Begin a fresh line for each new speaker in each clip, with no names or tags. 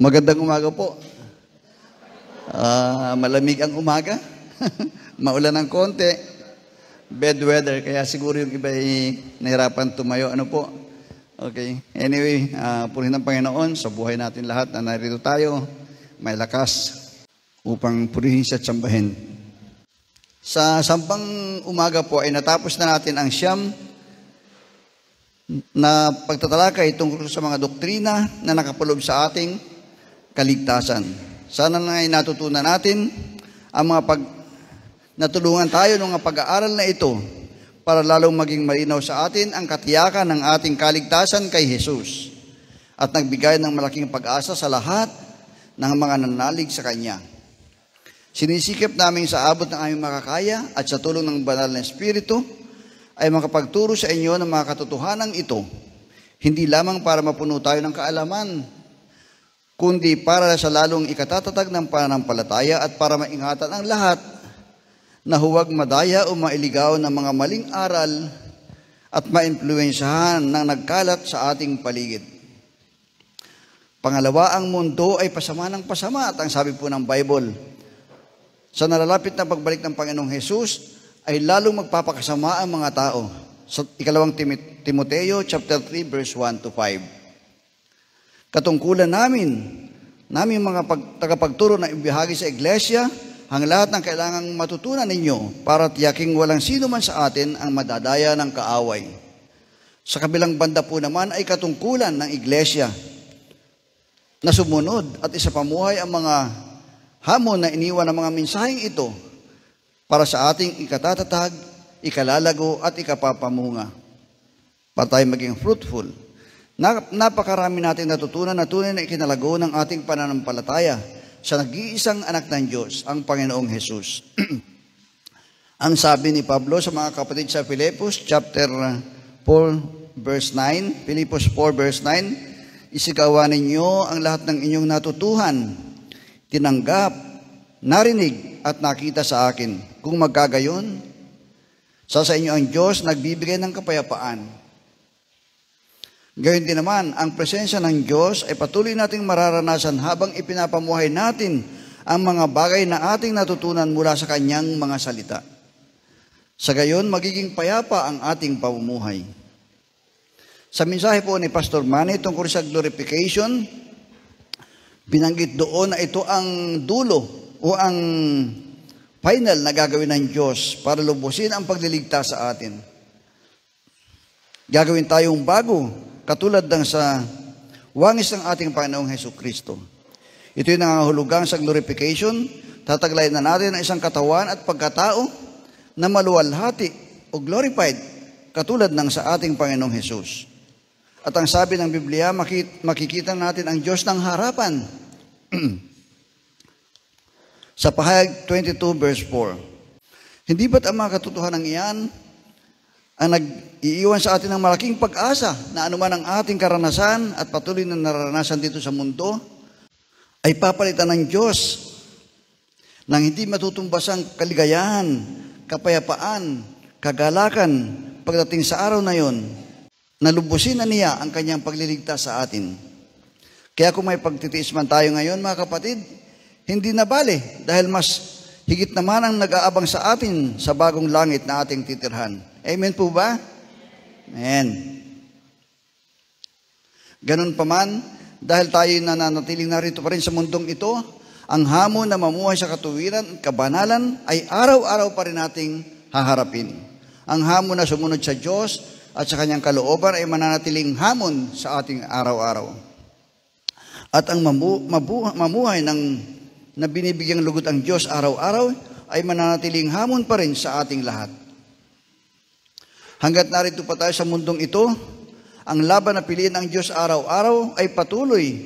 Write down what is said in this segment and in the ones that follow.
Magandang umaga po. Malamig ang umaga. Maulan ng konti. Bad weather, kaya siguro yung iba ay nahirapan tumayo. Ano po? Okay. Anyway, purihin ng Panginoon sa buhay natin lahat na narito tayo. May lakas upang purihin siya at sambahin. Sa sampang umaga po ay natapos na natin ang siyam na pagtatalakay tungkol sa mga doktrina na nakapulog sa ating kaligtasan. Sana na ay natutunan natin ang natulungan tayo ng pag-aaral na ito para lalong maging malinaw sa atin ang katiyakan ng ating kaligtasan kay Jesus at nagbigay ng malaking pag-asa sa lahat ng mga nanalig sa Kanya. Sinisikap namin sa abot ng aming makakaya at sa tulong ng banal na Espiritu ay makapagturo sa inyo ng mga katotohanan ito, hindi lamang para mapuno tayo ng kaalaman, kundi para sa lalong ikatatatag ng pananampalataya at para maingatan ang lahat na huwag madaya o mailigaw ng mga maling aral at maimpluwensyahan ng nagkalat sa ating paligid. Pangalawa, ang mundo ay pasama ng pasama at ang sabi po ng Bible, sa nalalapit na pagbalik ng Panginoong Hesus ay lalong magpapakasama ang mga tao. Sa ikalawang Timoteo chapter 3 verse 1 to 5. Katungkulan namin mga tagapagturo na ibahagi sa iglesia, ang lahat ng kailangang matutunan ninyo para tiyaking walang sino man sa atin ang madadaya ng kaaway. Sa kabilang banda po naman ay katungkulan ng iglesia na sumunod at isapamuhay ang mga hamon na iniwan ng mga mensaheng ito para sa ating ikatatatag, ikalalago at ikapapamunga para tayo maging fruitful. Napakarami natin natutunan na tunay na ikinalago ng ating pananampalataya sa nag-iisang anak ng Diyos, ang Panginoong Hesus. Ang sabi ni Pablo sa mga kapatid sa Filipos, chapter 4, verse 9, Filipos 4, verse 9, isigawa ninyo ang lahat ng inyong natutuhan, tinanggap, narinig, at nakita sa akin. Kung magkagayon, sa inyo ang Diyos nagbibigay ng kapayapaan. Gayon din naman, ang presensya ng Diyos ay patuloy nating mararanasan habang ipinapamuhay natin ang mga bagay na ating natutunan mula sa Kanyang mga salita. Sa gayon, magiging payapa ang ating pamumuhay. Sa mensahe po ni Pastor Manny tungkol sa glorification, binanggit doon na ito ang dulo o ang final na gagawin ng Diyos para lubusin ang pagliligtas sa atin. Gagawin tayong bago, katulad ng sa wangis ng ating Panginoong Hesukristo. Ito yung nangangahulugang sa glorification, tataglayin na natin ang isang katawan at pagkatao na maluwalhati o glorified, katulad ng sa ating Panginoong Hesus. At ang sabi ng Biblia, makikita natin ang Diyos ng harapan. Sa pahayag 22 verse 4, hindi ba't ang mga katotohanan iyan ang nag-iiwan sa atin ng malaking pag-asa na anuman ang ating karanasan at patuloy na naranasan dito sa mundo ay papalitan ng Diyos ng hindi matutumbasang kaligayahan, kapayapaan, kagalakan pagdating sa araw na yon, na lubusin na niya ang kanyang pagliligtas sa atin. Kaya kung may pagtitiis man tayo ngayon, mga kapatid, hindi na bale dahil mas higit naman ang nag-aabang sa atin sa bagong langit na ating titirhan. Amen po ba? Amen. Ganun pa man, dahil tayo nananatiling narito pa rin sa mundong ito, ang hamon na mamuhay sa katuwiran at kabanalan ay araw-araw pa rin nating haharapin. Ang hamon na sumunod sa Diyos at sa Kanyang kalooban ay mananatiling hamon sa ating araw-araw. At ang mamuhay na binibigyang lugod ang Diyos araw-araw ay mananatiling hamon pa rin sa ating lahat. Hanggat narito pa tayo sa mundong ito, ang laban na piliin ng Diyos araw-araw ay patuloy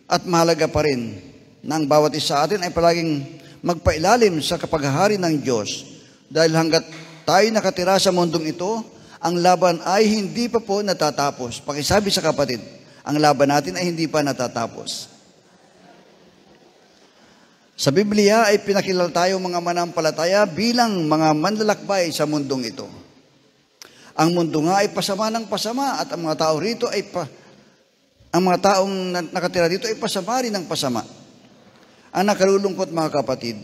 at mahalaga pa rin na ang bawat isa sa atin ay palaging magpailalim sa kapaghahari ng Diyos. Dahil hanggat tayo nakatira sa mundong ito, ang laban ay hindi pa po natatapos. Pakisabi sa kapatid, ang laban natin ay hindi pa natatapos. Sa Biblia ay pinakilala tayo mga manampalataya bilang mga manlalakbay sa mundong ito. Ang mundo nga ay pasama ng pasama at ang mga tao rito ay Ang mga taong nakatira dito ay pasama rin ng pasama. Ang nakalulungkot, mga kapatid,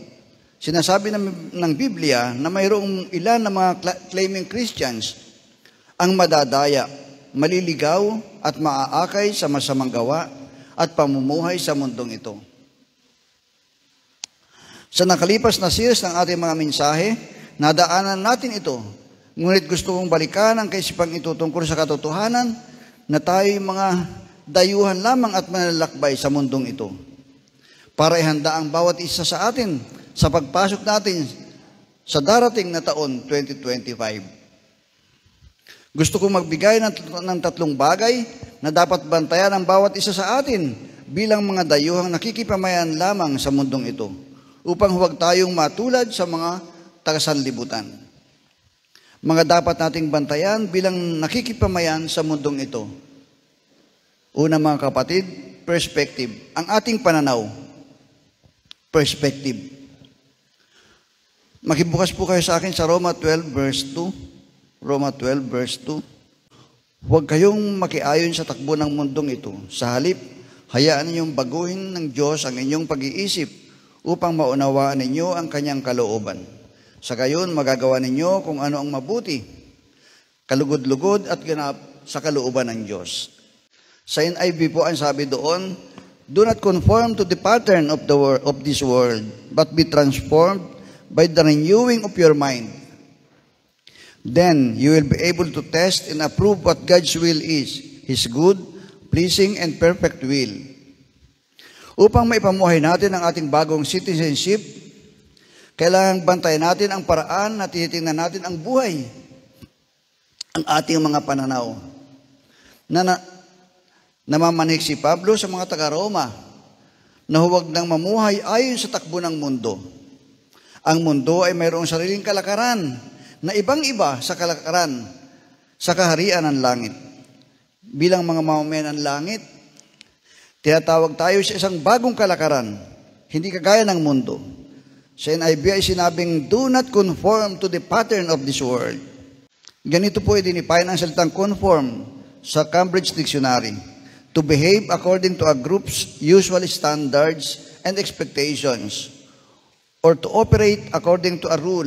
sinasabi ng Biblia na mayroong ilan na mga claiming Christians ang madadaya, maliligaw at maaakay sa masamang gawa at pamumuhay sa mundong ito. Sa nakalipas na series ng ating mga mensahe, nadaanan natin ito. Ngunit gusto kong balikan ang kaisipang ito tungkol sa katotohanan na tayo'y mga dayuhan lamang at manlalakbay sa mundong ito. Para ihanda ang bawat isa sa atin sa pagpasok natin sa darating na taon 2025. Gusto kong magbigay ng tatlong bagay na dapat bantayan ng bawat isa sa atin bilang mga dayuhang nakikipamayan lamang sa mundong ito upang huwag tayong matulad sa mga taga-sanlibutan. Mga dapat nating bantayan bilang nakikipamayan sa mundong ito. Una, mga kapatid, perspective. Ang ating pananaw, perspective. Makibukas po kayo sa akin sa Roma 12 verse 2. Roma 12 verse 2. Huwag kayong makiayon sa takbo ng mundong ito. Sa halip, hayaan ninyong baguhin ng Diyos ang inyong pag-iisip upang maunawaan ninyo ang kanyang kalooban. Sa gayon, magagawa ninyo kung ano ang mabuti, kalugod-lugod at ganap sa kalooban ng Diyos. Sa NIV po ang sabi doon, do not conform to the pattern of this world, but be transformed by the renewing of your mind. Then you will be able to test and approve what God's will is, His good, pleasing, and perfect will. Upang maipamuhay natin ang ating bagong citizenship, kailangang bantayan natin ang paraan na tinitingnan natin ang buhay, ang ating mga pananaw. Namamanik si Pablo sa mga taga-Roma na huwag nang mamuhay ayon sa takbo ng mundo. Ang mundo ay mayroong sariling kalakaran na ibang-iba sa kalakaran sa kaharian ng langit. Bilang mga mamamayan ng langit, tinatawag tayo sa isang bagong kalakaran, hindi kagaya ng mundo. Sa NIV ay sinabing, do not conform to the pattern of this world. Ganito po idinipayan ang salitang conform sa Cambridge Dictionary. To behave according to a group's usual standards and expectations, or to operate according to a rule.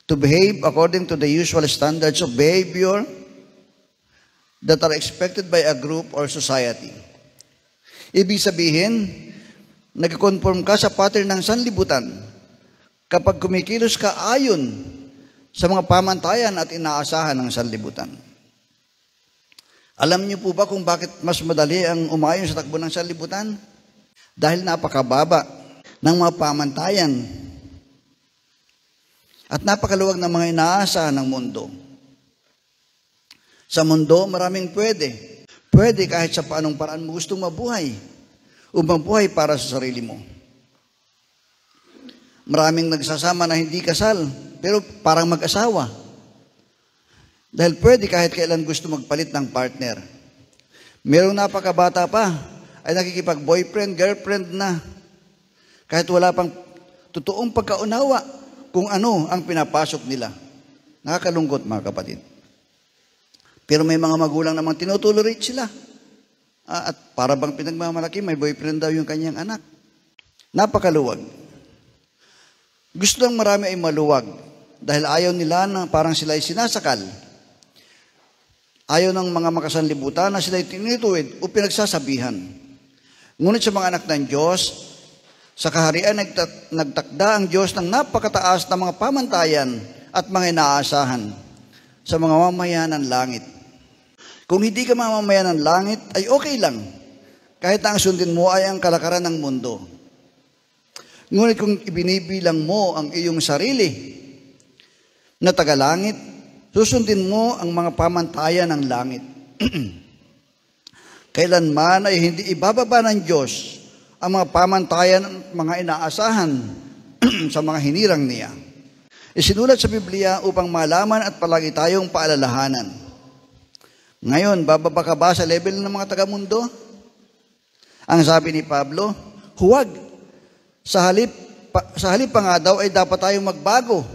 To behave according to the usual standards of behavior that are expected by a group or society. Ibig sabihin, nag-conform ka sa pattern ng sanlibutan kapag kumikilos ka ayon sa mga pamantayan at inaasahan ng sanlibutan. Alam niyo po ba kung bakit mas madali ang umayon sa takbo ng sanlibutan? Dahil napakababa ng mga pamantayan at napakaluwag ng mga inaasahan ng mundo. Sa mundo, maraming pwede. Pwede kahit sa paanong paraan mo gustong mabuhay o mabuhay para sa sarili mo. Maraming nagsasama na hindi kasal, pero parang mag-asawa. Dahil pwede kahit kailan gusto magpalit ng partner. Merong napakabata pa, ay nakikipag-boyfriend, girlfriend na. Kahit wala pang totoong pagkaunawa kung ano ang pinapasok nila. Nakakalungkot, mga kapatid. Pero may mga magulang namang tinutolerate sila. At para bang pinagmamalaki, may boyfriend daw yung kanyang anak. Napakaluwag. Gusto lang marami ay maluwag. Dahil ayaw nila na parang sila ay sinasakal. Ayaw ng mga makasanlibutan na sila ay tinituwid o pinagsasabihan. Ngunit sa mga anak ng Diyos, sa kaharian nagtakda ang Diyos ng napakataas na mga pamantayan at mga inaasahan sa mga mamamayan ng langit. Kung hindi ka mamamayan ng langit, ay okay lang. Kahit ang sundin mo ay ang kalakaran ng mundo. Ngunit kung ibinibilang mo ang iyong sarili na tagalangit, susundin mo ang mga pamantayan ng langit. Kailanman ay hindi ibababa ng Diyos ang mga pamantayan at mga inaasahan sa mga hinirang niya. Isinulat sa Biblia upang malaman at palagi tayong paalalahanan. Ngayon, bababa ka ba sa level ng mga taga-mundo? Ang sabi ni Pablo, huwag. Sa halip pa nga daw ay dapat tayong magbago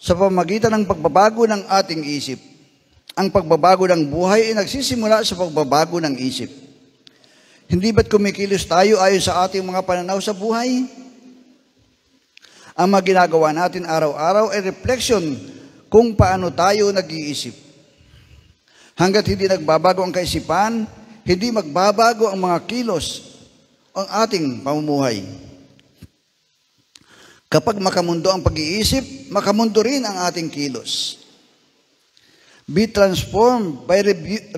sa pamamagitan ng pagbabago ng ating isip. Ang pagbabago ng buhay ay nagsisimula sa pagbabago ng isip. Hindi ba't kumikilos tayo ayon sa ating mga pananaw sa buhay? Ang mga ginagawa natin araw-araw ay reflection kung paano tayo nag-iisip. Hanggat hindi nagbabago ang kaisipan, hindi magbabago ang mga kilos, ang ating pamumuhay. Kapag makamundo ang pag-iisip, makamundo rin ang ating kilos. Be transformed by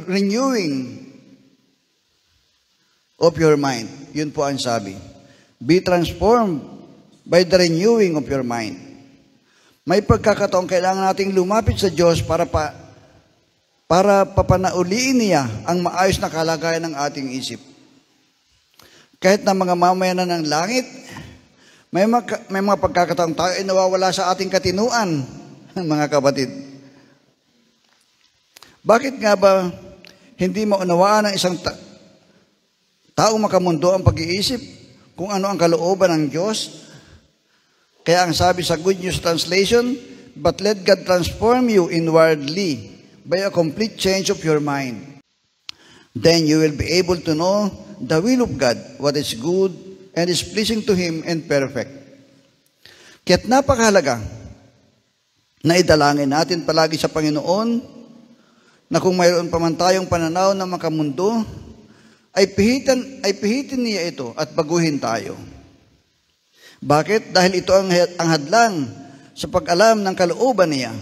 renewing of your mind. Yun po ang sabi. Be transformed by the renewing of your mind. May pagkakataon kailangan nating lumapit sa Diyos para papanauliin niya ang maayos na kalagayan ng ating isip. Kahit na mga mamayanan ng langit, may mga pagkakataong tayo ay nawawala sa ating katinuan, mga kapatid. Bakit nga ba hindi maunawaan ng isang tao makamundo ang pag-iisip kung ano ang kalooban ng Diyos? Kaya ang sabi sa Good News Translation, but let God transform you inwardly by a complete change of your mind. Then you will be able to know the will of God, what is good and is pleasing to Him and perfect. Kaya't napakahalaga na idalangin natin palagi sa Panginoon na kung mayroon pa man tayong pananaw na makamundo, ay pihitin niya ito at baguhin tayo. Bakit? Dahil ito ang hadlang sa pag-alam ng kalooban niya.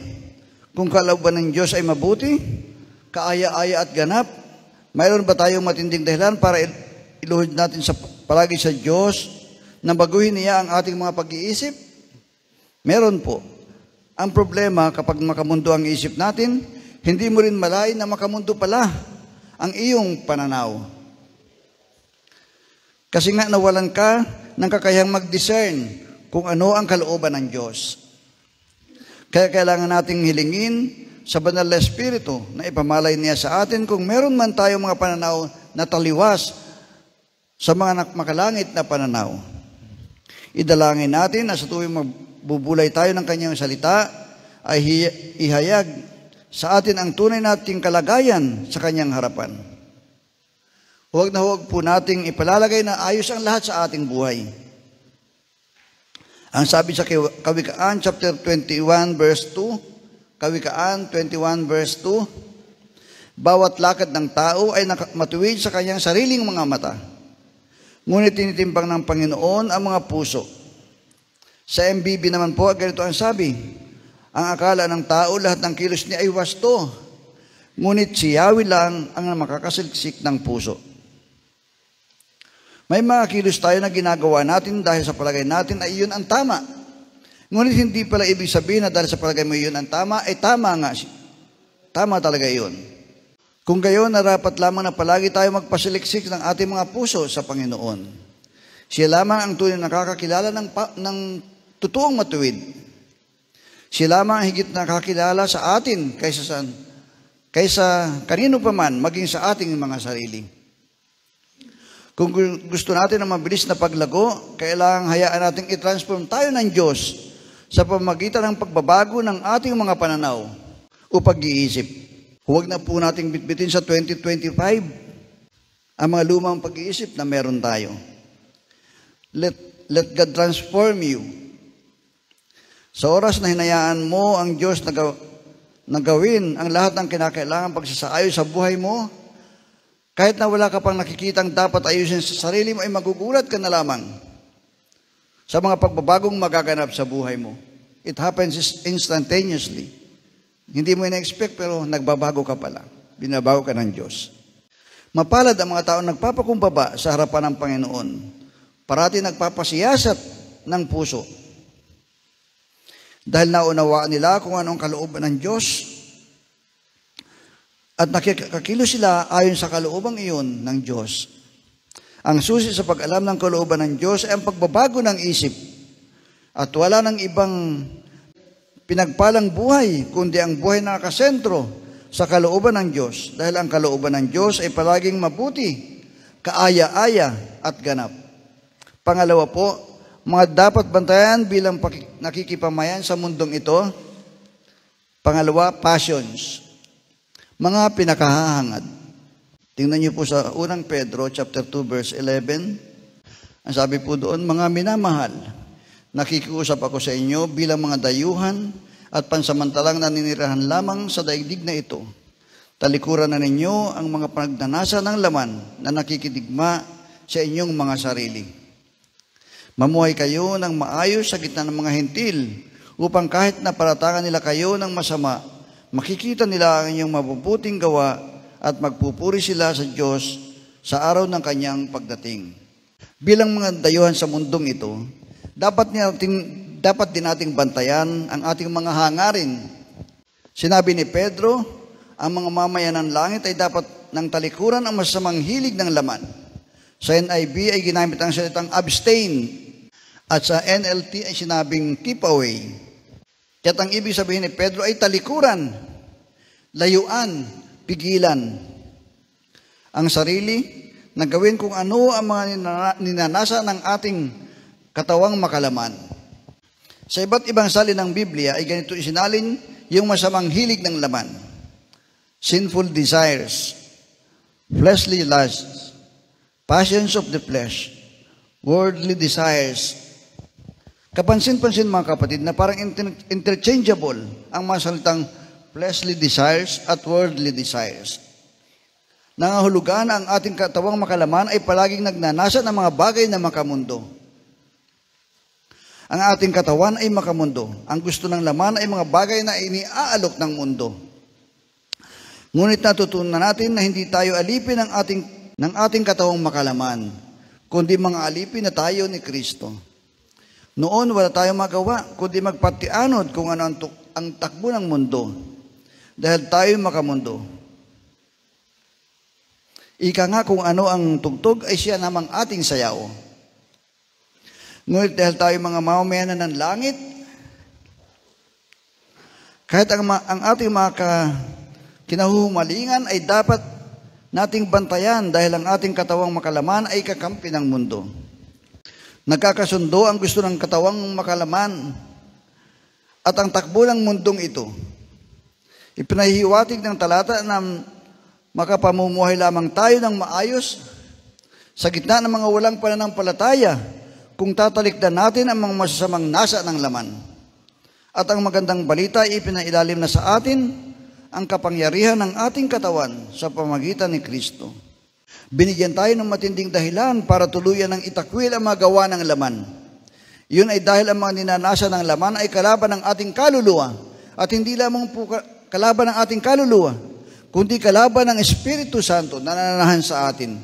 Kung kalooban ng Diyos ay mabuti, kaaya-aya at ganap, mayroon ba tayong matinding dahilan para iluhod natin palagi sa Diyos na baguhin niya ang ating mga pag-iisip? Meron po. Ang problema kapag makamundo ang isip natin, hindi mo rin malay na makamundo pala ang iyong pananaw. Kasi nga nawalan ka ng kakayahang mag-discern kung ano ang kalooban ng Diyos. Kaya kailangan nating hilingin sa banal na Espiritu na ipamalay niya sa atin kung meron man tayong mga pananaw na taliwas sa mga makalangit na pananaw. Idalangin natin na sa tuwing magbubulay tayo ng kanyang salita ay ihayag sa atin ang tunay nating kalagayan sa kanyang harapan. Huwag na huwag po nating ipalalagay na ayos ang lahat sa ating buhay. Ang sabi sa Kawikaan chapter 21 verse 2, Kawikaan 21 verse 2, bawat lakad ng tao ay matuwid sa kanyang sariling mga mata. Ngunit tinitimbang ng Panginoon ang mga puso. Sa MBB naman po, ganito ang sabi, ang akala ng tao, lahat ng kilos niya ay wasto. Ngunit si Yahweh lang ang makakasaliksik ng puso. May mga kilos tayo na ginagawa natin dahil sa palagay natin ay iyon ang tama. Ngunit hindi pala ibig sabihin na dahil sa palagay mo iyon ang tama, ay tama nga. Tama talaga iyon. Kung gayon, narapat lamang na palagi tayo magpasaliksik ng ating mga puso sa Panginoon. Siya lamang ang tunay nakakakilala ng totoong matuwid. Siya lamang ang higit na nakakilala sa atin kaysa kanino pa man, maging sa ating mga sarili. Kung gusto natin ng mabilis na paglago, kailangang hayaan natin i-transform tayo ng Diyos sa pamamagitan ng pagbabago ng ating mga pananaw o pag-iisip. Huwag na po nating bitbitin sa 2025 ang mga lumang pag-iisip na meron tayo. Let God transform you. Sa oras na hinayaan mo ang Diyos na gawin ang lahat ng kinakailangan pagsasaayos sa buhay mo, kahit na wala ka pang nakikitang dapat ayusin sa sarili mo, ay magugulat ka na lamang sa mga pagbabagong magaganap sa buhay mo. It happens instantaneously. Hindi mo ina-expect pero nagbabago ka pala. Binabago ka ng Diyos. Mapalad ang mga taong nagpapakumbaba sa harapan ng Panginoon. Parati nagpapasiyasat ng puso. Dahil naunawaan nila kung anong kalooban ng Diyos at nakikakilos sila ayon sa kaloobang iyon ng Diyos. Ang susi sa pag-alam ng kalooban ng Diyos ay ang pagbabago ng isip at wala ng ibang pinagpalang buhay kundi ang buhay na nakasentro sa kalooban ng Diyos dahil ang kalooban ng Diyos ay palaging mabuti, kaaya-aya at ganap. Pangalawa po, mga dapat bantayan bilang nakikipamayan sa mundong ito. Pangalawa, passions. Mga pinakahahangad. Tingnan niyo po sa unang Pedro, chapter 2, verse 11. Ang sabi po doon, mga minamahal, nakikiusap ako sa inyo bilang mga dayuhan at pansamantalang naninirahan lamang sa daigdig na ito. Talikuran na ninyo ang mga pagnanasa ng laman na nakikidigma sa inyong mga sarili. Mamuhay kayo ng maayos sa gitna ng mga hentil upang kahit na paratangan nila kayo ng masama, makikita nila ang inyong mabubuting gawa at magpupuri sila sa Diyos sa araw ng kanyang pagdating. Bilang mga dayuhan sa mundong ito, dapat din nating bantayan ang ating mga hangarin. Sinabi ni Pedro, ang mga mamayan ng langit ay dapat ng talikuran ang masamang hilig ng laman. Sa NIV ay ginamit ang salitang abstain at sa NLT ay sinabing keep away. Kaya't ang ibig sabihin ni Pedro ay talikuran, layuan, pigilan ang sarili na gawin kung ano ang mga ninanasa ng ating katawang makalaman. Sa iba't ibang salin ng Biblia ay ganito isinalin yung masamang hilig ng laman. Sinful desires, fleshly lusts, passions of the flesh, worldly desires. Kapansin-pansin mga kapatid na parang interchangeable ang mga salitang fleshly desires at worldly desires. Nangahulugan ang ating katawang makalaman ay palaging nagnanasa ng mga bagay na makamundo. Ang ating katawan ay makamundo. Ang gusto ng laman ay mga bagay na iniaalok ng mundo. Ngunit natutunan natin na hindi tayo alipin ng ating katawang makalaman, kundi mga alipin na tayo ni Kristo. Noon wala tayong magawa, kundi magpatianod kung ano ang takbo ng mundo. Dahil tayo makamundo. Ika nga kung ano ang tugtog ay siya namang ating sayaw. Ngunit dahil tayo mga mamamayan ng langit, kahit ang ating mga kinahuhumalingan ay dapat nating bantayan dahil ang ating katawang makalaman ay kakampi ng mundo. Nagkakasundo ang gusto ng katawang makalaman at ang takbo ng mundong ito. Ipinahihiwatig ng talata na makapamumuhay lamang tayo ng maayos sa gitna ng mga walang pananampalataya kung tatalikdan natin ang mga masasamang nasa ng laman. At ang magandang balita ay ipinailalim na sa atin ang kapangyarihan ng ating katawan sa pamagitan ni Kristo. Binigyan tayo ng matinding dahilan para tuluyan ng itakwil ang mga gawa ng laman. Yun ay dahil ang mga ninanasa ng laman ay kalaban ng ating kaluluwa at hindi lamang po kalaban ng ating kaluluwa, kundi kalaban ng Espiritu Santo na nananahan sa atin.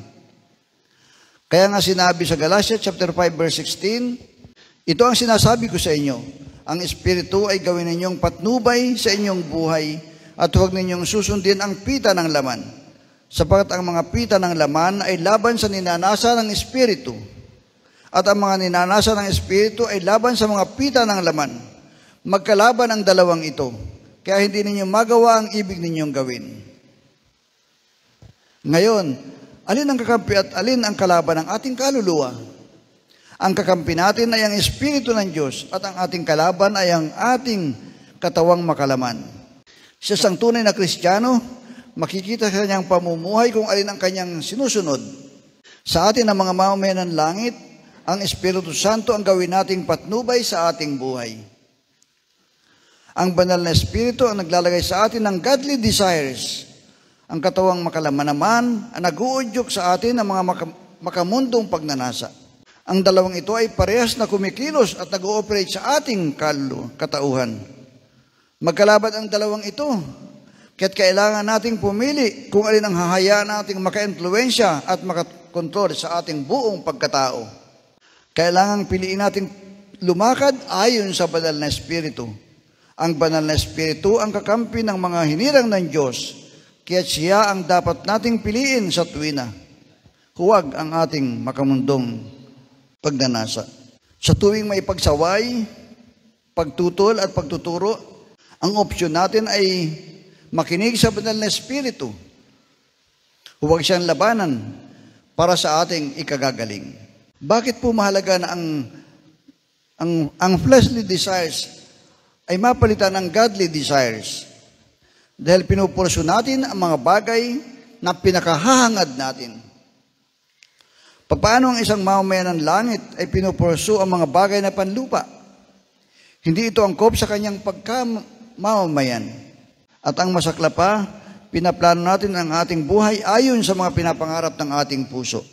Kaya nga sinabi sa Galatians chapter 5 verse 16, ito ang sinasabi ko sa inyo, ang Espiritu ay gawin ninyong patnubay sa inyong buhay at huwag ninyong susundin ang pita ng laman, sapagkat ang mga pita ng laman ay laban sa ninanasa ng Espiritu at ang mga ninanasa ng Espiritu ay laban sa mga pita ng laman. Magkalaban ang dalawang ito, kaya hindi ninyo magawa ang ibig ninyong gawin. Ngayon, alin ang kakampi at alin ang kalaban ng ating kaluluwa? Ang kakampi natin ay ang Espiritu ng Diyos at ang ating kalaban ay ang ating katawang makalaman. Sa isang tunay na Kristiyano, makikita sa kanyang pamumuhay kung alin ang kanyang sinusunod. Sa atin ang mga mamamayan ng langit, ang Espiritu Santo ang gawin nating patnubay sa ating buhay. Ang banal na Espiritu ang naglalagay sa atin ng godly desires. Ang katawang makalaman naman ang nag-uudyok sa atin ng mga makamundong pagnanasa. Ang dalawang ito ay parehas na kumikilos at nag-ooperate sa ating katauhan. Magkalaban ang dalawang ito, kaya't kailangan nating pumili kung alin ang hahayaan nating maka-influensya at makakontrol sa ating buong pagkatao. Kailangan piliin nating lumakad ayon sa banal na Espiritu. Ang banal na Espiritu ang kakampi ng mga hinirang ng Diyos, kaya siya ang dapat nating piliin sa tuwina. Huwag ang ating makamundong pagnanasa. Sa tuwing may pagsaway, pagtutol at pagtuturo, ang opsyon natin ay makinig sa banal na Espiritu. Huwag siyang labanan para sa ating ikagagaling. Bakit po mahalaga na ang fleshly desires ay mapalitan ng godly desires? Dahil pinupursyo natin ang mga bagay na pinakahahangad natin. Paano ang isang mamamayan ng langit ay pinupursu ang mga bagay na panlupa? Hindi ito angkop sa kanyang pagkamamamayan. At ang masakla pa, pinaplano natin ang ating buhay ayon sa mga pinapangarap ng ating puso.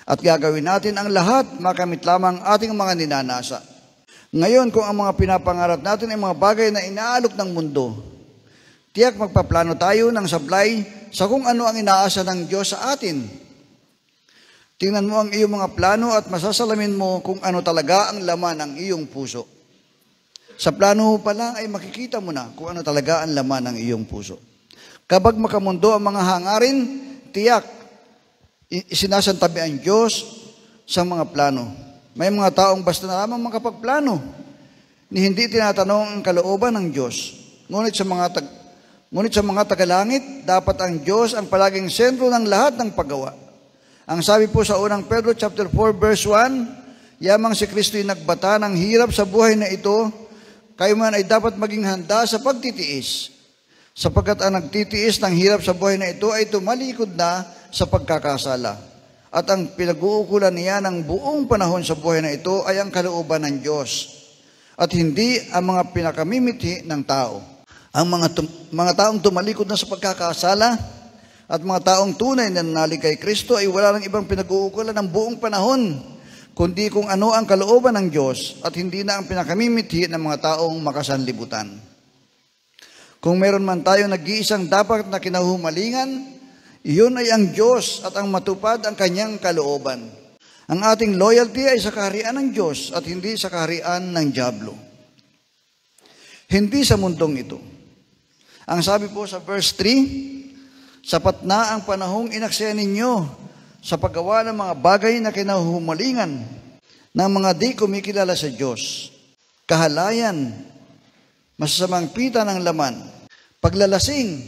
At gagawin natin ang lahat makamit lamang ating mga ninanasa. Ngayon, kung ang mga pinapangarap natin ay mga bagay na inaalok ng mundo, tiyak magpaplano tayo ng sablay sa kung ano ang inaasa ng Diyos sa atin. Tingnan mo ang iyong mga plano at masasalamin mo kung ano talaga ang laman ng iyong puso. Sa plano pa lang ay makikita mo na kung ano talaga ang laman ng iyong puso. Kapag makamundo ang mga hangarin, tiyak, isinasantabi ang Diyos sa mga plano. May mga taong basta na lamang makapagplano, ni hindi tinatanong ang kalooban ng Diyos. Ngunit sa mga tagalangit, dapat ang Diyos ang palaging sentro ng lahat ng paggawa. Ang sabi po sa unang Pedro chapter 4 verse 1, yamang si Kristo ay nagbata ng hirap sa buhay na ito, kayo man ay dapat maging handa sa pagtitiis. Sapagkat ang nagtitiis ng hirap sa buhay na ito ay tumalikod na sa pagkakasala. At ang pinag-uukulan niya ng buong panahon sa buhay na ito ay ang kalooban ng Diyos. At hindi ang mga pinakamimithi ng tao. Ang mga taong tumalikod na sa pagkakasala at mga taong tunay na nanalig kay Kristo ay wala lang ibang pinag-uukulan ng buong panahon, kundi kung ano ang kalooban ng Diyos at hindi na ang pinakamimithi ng mga taong makasanlibutan. Kung meron man tayo nag-iisang dapat na kinahumalingan, iyon ay ang Diyos at ang matupad ang kanyang kalooban. Ang ating loyalty ay sa kaharian ng Diyos at hindi sa kaharian ng dyablo. Hindi sa mundong ito. Ang sabi po sa verse 3, sapat na ang panahong inaksaya ninyo sa paggawa ng mga bagay na kinahumalingan ng mga di kumikilala sa Diyos. Kahalayan, masasamang pita ng laman, paglalasing,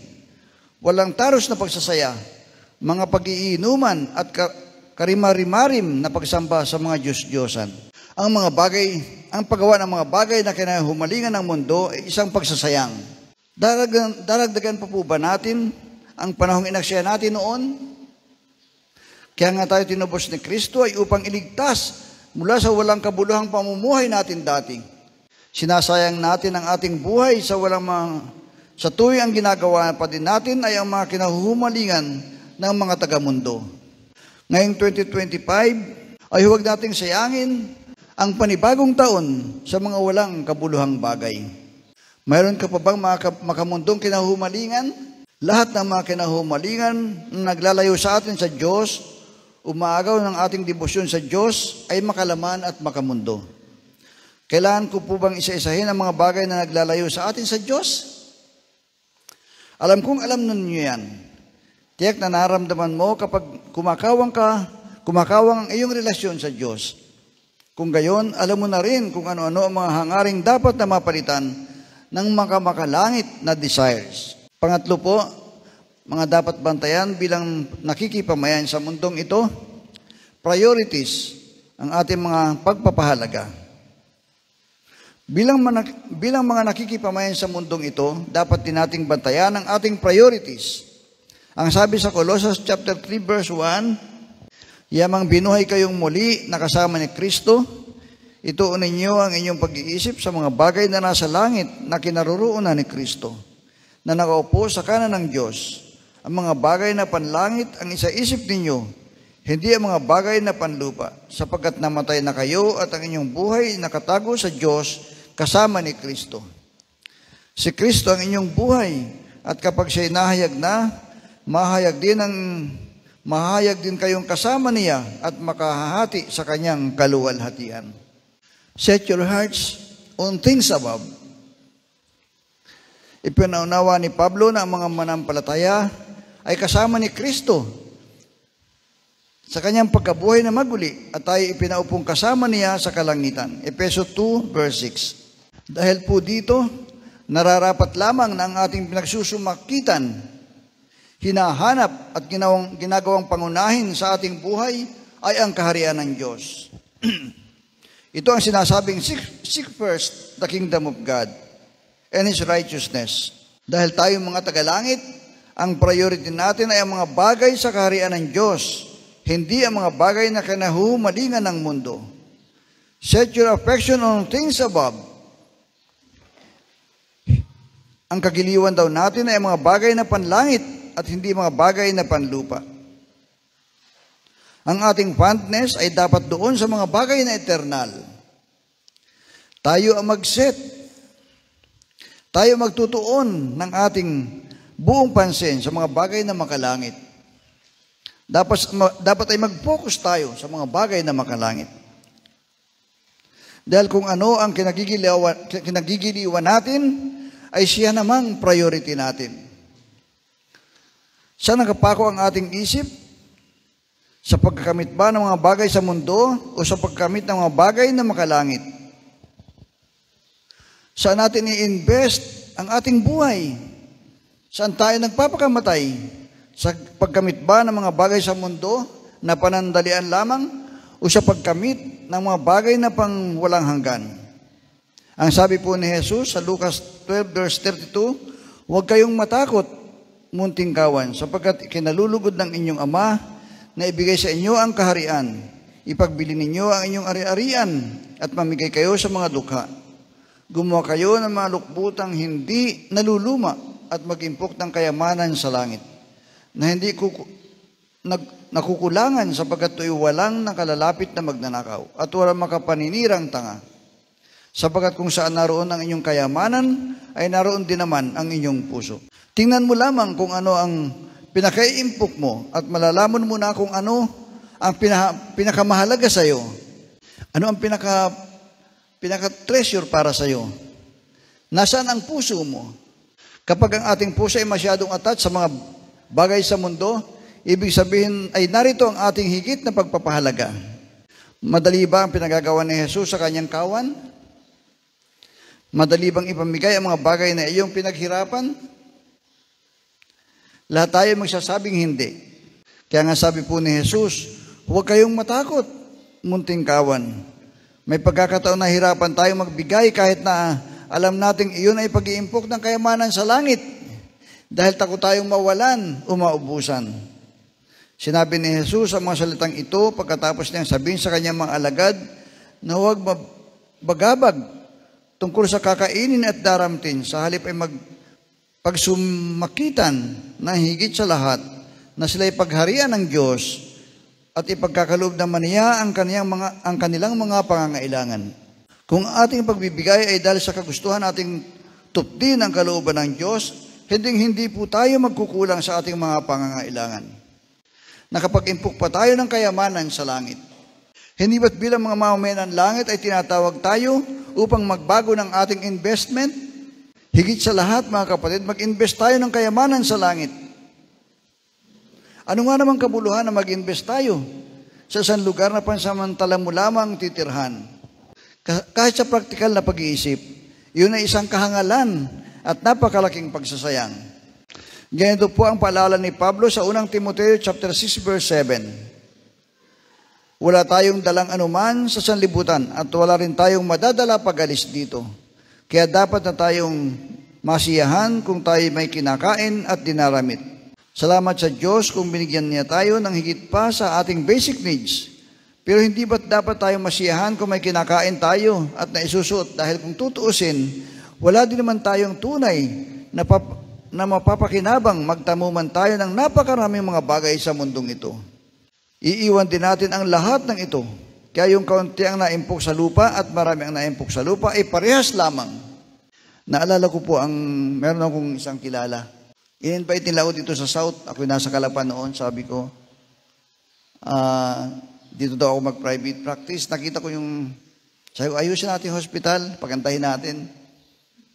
walang taros na pagsasaya, mga pag-iinuman at karimarimarim na pagsamba sa mga Diyos-Diyosan. Ang paggawa ng mga bagay na kinahumalingan ng mundo ay isang pagsasayang. Daragdagan pa po ba natin ang panahong inaksaya natin noon? Kaya nga tayo tinubos ni Kristo ay upang iligtas mula sa walang kabuluhang pamumuhay natin dati. Sinasayang natin ang ating buhay sa tuwing ang ginagawa pa din natin ay ang mga kinahuhumalingan ng mga taga-mundo. Ngayong 2025 ay huwag nating sayangin ang panibagong taon sa mga walang kabuluhang bagay. Mayroon ka pa bang makamundong kinahuhumalingan? Lahat ng mga kinahuhumalingan na naglalayo sa atin sa Diyos, umaagaw ng ating debosyon sa Diyos ay makalaman at makamundo. Kailangan ko po bang isa-isahin ang mga bagay na naglalayo sa atin sa Diyos? Alam kong alam ninyo yan. Tiyak na naramdaman mo kapag kumakawang ang iyong relasyon sa Diyos. Kung gayon, alam mo na rin kung ano-ano ang mga hangaring dapat na mapalitan ng makakalangit na desires. Pangatlo po, mga dapat bantayan bilang nakikipamayan sa mundong ito, priorities ang ating mga pagpapahalaga. Bilang mga nakikipamayan sa mundong ito, dapat din nating bantayan ang ating priorities. Ang sabi sa Colossus chapter 3 verse 1, yamang binuhay kayong muli na kasama ni Kristo, ituunin niyo ang inyong pag-iisip sa mga bagay na nasa langit na kinaroroonan ni Kristo, na nakaupo sa kanan ng Diyos. Ang mga bagay na panlangit ang isaisip ninyo, hindi ang mga bagay na panlupa, sapagkat namatay na kayo at ang inyong buhay nakatago sa Diyos kasama ni Kristo. Si Kristo ang inyong buhay at kapag siya'y nahayag na, mahayag din kayong kasama niya at makahahati sa kanyang kaluwalhatian. Set your hearts on things above. Ipinaunawa ni Pablo na ang mga manampalataya ay kasama ni Kristo sa kanyang pagkabuhay na maguli at tayo ipinaupong kasama niya sa kalangitan. Efeso 2 verse 6. Dahil po dito, nararapat lamang na ang ating pinagsusumakitan, hinahanap at ginagawang pangunahin sa ating buhay ay ang kaharian ng Diyos. Ito ang sinasabing, seek first the kingdom of God and His righteousness. Dahil tayo mga tagalangit, Ang priority natin ay ang mga bagay sa kaharian ng Diyos, hindi ang mga bagay na kinahumalingan ng mundo. Set your affection on things above. Ang kagiliwan daw natin ay mga bagay na panlangit at hindi mga bagay na panlupa. Ang ating fondness ay dapat doon sa mga bagay na eternal. Tayo ang mag-set. Tayo magtutuon ng ating buong pansin sa mga bagay na makalangit. Dapat ay mag-focus tayo sa mga bagay na makalangit. Dahil kung ano ang kinagigiliwan natin, ay siya namang priority natin. Saan nakapako ang ating isip? Sa pagkakamit ba ng mga bagay sa mundo o sa pagkamit ng mga bagay na makalangit? Saan natin i-invest ang ating buhay? Saan tayo nagpapakamatay? Sa pagkamit ba ng mga bagay sa mundo na panandalian lamang o sa pagkamit ng mga bagay na pang walang hanggan? Ang sabi po ni Jesus sa Lucas 12 verse 32, huwag kayong matakot, munting kawan, sapagkat kinalulugod ng inyong Ama na ibigay sa inyo ang kaharian. Ipagbili ninyo ang inyong ari-arian at mamigay kayo sa mga dukha. Gumawa kayo ng mga lukbutang hindi naluluma at mag-impok ng kayamanan sa langit, na hindi nakukulangan sapagkat ito'y walang nakalalapit na magnanakaw at walang makapaninirang tanga. Sapagkat kung saan naroon ang inyong kayamanan, ay naroon din naman ang inyong puso. Tingnan mo lamang kung ano ang pinakaimpok mo at malalaman mo na kung ano ang pinakamahalaga sa iyo. Ano ang pinaka-treasure para sa iyo? Nasaan ang puso mo? Kapag ang ating puso ay masyadong attached sa mga bagay sa mundo, ibig sabihin ay narito ang ating higit na pagpapahalaga. Madali ba ang pinagagawa ni Jesus sa kanyang kawan? Madali bang ipamigay ang mga bagay na iyong pinaghirapan? Lahat tayo magsasabing hindi. Kaya nga sabi po ni Jesus, huwag kayong matakot, munting kawan. May pagkakataon na hirapan tayong magbigay kahit na alam nating iyon ay pag-iimpok ng kayamanan sa langit. Dahil takot tayong mawalan o maubusan. Sinabi ni Jesus ang mga salitang ito pagkatapos niyang sabihin sa kanyang mga alagad na huwag bagabag tungkol sa kakainin at daramtin, sa halip ay pagsumakitan na higit sa lahat na sila'y pagharian ng Diyos at ipagkakaloob naman niya ang kanilang mga pangangailangan. Kung ating pagbibigay ay dahil sa kagustuhan nating tupdin ang kalooban ng Diyos, hindi po tayo magkukulang sa ating mga pangangailangan. Nakapag-impok pa tayo ng kayamanan sa langit. Hindi ba't bilang mga mamamayan ng langit ay tinatawag tayo upang magbago ng ating investment? Higit sa lahat, mga kapatid, mag-invest tayo ng kayamanan sa langit. Ano nga namang kabuluhan na mag-invest tayo sa isang lugar na pansamantala mo lamang titirhan? Kahit sa praktikal na pag-iisip, yun ay isang kahangalan at napakalaking pagsasayang. Ganito po ang paalala ni Pablo sa unang Timoteo chapter 6 verse 7. Wala tayong dalang anuman sa sanlibutan at wala rin tayong madadala pag-alis dito. Kaya dapat na tayong masiyahan kung tayo may kinakain at dinaramit. Salamat sa Diyos kung binigyan niya tayo ng higit pa sa ating basic needs. Pero hindi ba't dapat tayong masiyahan kung may kinakain tayo at naisusuot? Dahil kung tutuusin, wala din naman tayong tunay na mapapakinabang magtamuman tayo ng napakaraming mga bagay sa mundong ito. Iiwan din natin ang lahat ng ito. Kaya yung kaunti ang naimpok sa lupa at marami ang naimpok sa lupa ay parehas lamang. Naalala ko po meron akong isang kilala. In-invite nila ako dito sa South. Ako'y nasa Calapan noon. Sabi ko, dito daw ako mag-private practice. Nakita ko sabi ko, ayusin natin yung hospital, pagandahin natin.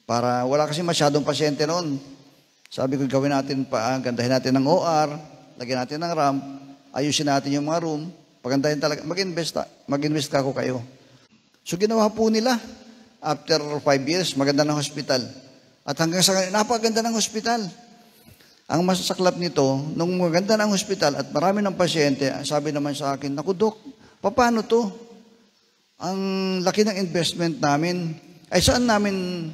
Para wala kasi masyadong pasyente noon. Sabi ko, gawin natin gandahin natin ng OR, lagyan natin ng ramp, ayusin natin yung mga room, pagandahin talaga, mag-invest ako kayo. So ginawa po nila. After 5 years, maganda ng hospital. At hanggang sa napaganda ng hospital. Ang masasaklap nito, nung maganda ng hospital at marami ng pasyente, sabi naman sa akin, naku Dok, paano to? Ang laki ng investment namin, ay saan namin,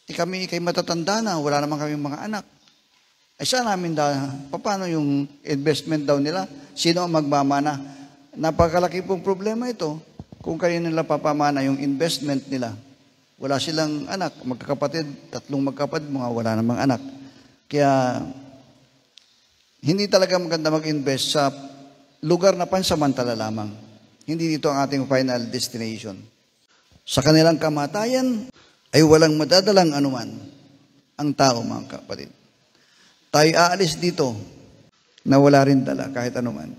kami kay matatanda na, wala naman kaming mga anak. Ay saan namin paano yung investment daw nila? Sino ang magmamana? Napakalaki pong problema ito kung kayo nila papamana yung investment nila. Wala silang anak, magkakapatid, 3 magkapatid, mga wala namang anak. Kaya hindi talaga maganda mag-invest sa lugar na pansamantala lamang. Hindi dito ang ating final destination. Sa kanilang kamatayan ay walang madadalang anuman ang tao, mga kapatid. Tayo aalis dito na wala rin dala kahit anuman.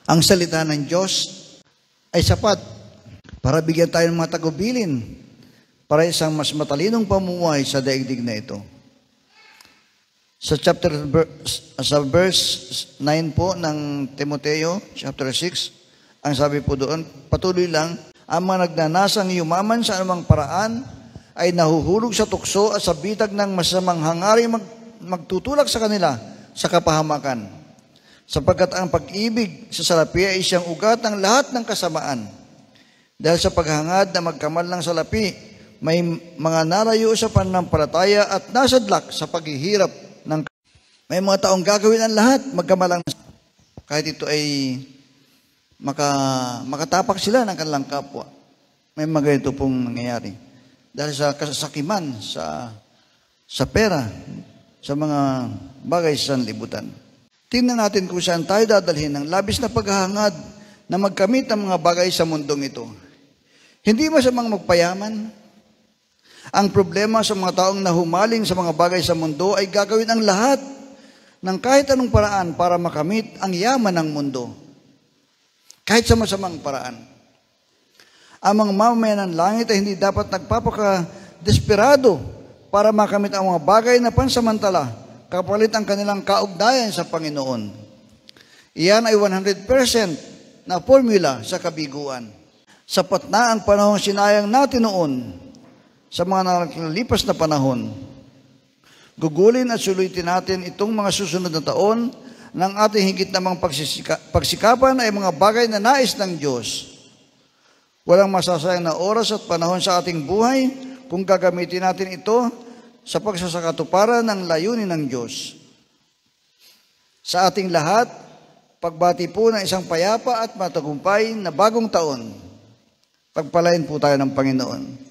Ang salita ng Diyos ay sapat para bigyan tayo ng mga tagubilin para isang mas matalinong pamumuhay sa daigdig na ito. Sa verse 9 po ng Timoteo, chapter 6, ang sabi po doon, patuloy lang, ang mga nagnanasang yumaman sa anumang paraan ay nahuhulog sa tukso at sa bitag ng masamang hangaring magtutulak sa kanila sa kapahamakan. Sapagkat ang pag-ibig sa salapi ay siyang ugat ng lahat ng kasamaan. Dahil sa paghangad na magkamal ng salapi, may mga narayo sa pananampalataya at nasadlak sa paghihirap ng may mga taong gagawin ang lahat, magkamalang kahit ito ay makatapak sila ng kanilang kapwa. May mga ganito pong nangyayari. Dahil sa kasakiman, sa pera, sa mga bagay sa sanlibutan. Tingnan natin kung saan tayo dadalhin ng labis na paghahangad na magkamit ng mga bagay sa mundong ito. Hindi masamang magpayaman. Ang problema sa mga taong nahumaling sa mga bagay sa mundo ay gagawin ang lahat ng kahit anong paraan para makamit ang yaman ng mundo. Kahit sa masamang paraan. Ang mga mamamayan ng langit ay hindi dapat nagpapaka-desperado para makamit ang mga bagay na pansamantala kapalit ang kanilang kaugnayan sa Panginoon. Iyan ay 100% na formula sa kabiguan. Sapat na ang panahong sinayang natin noon sa mga nakalipas na panahon. Gugulin at sulutin natin itong mga susunod na taon ng ating higit namang pagsikapan ay mga bagay na nais ng Diyos. Walang masasayang na oras at panahon sa ating buhay kung gagamitin natin ito sa pagsasakatuparan ng layunin ng Diyos. Sa ating lahat, pagbati po ng isang payapa at matagumpay na bagong taon. Pagpalain po tayo ng Panginoon.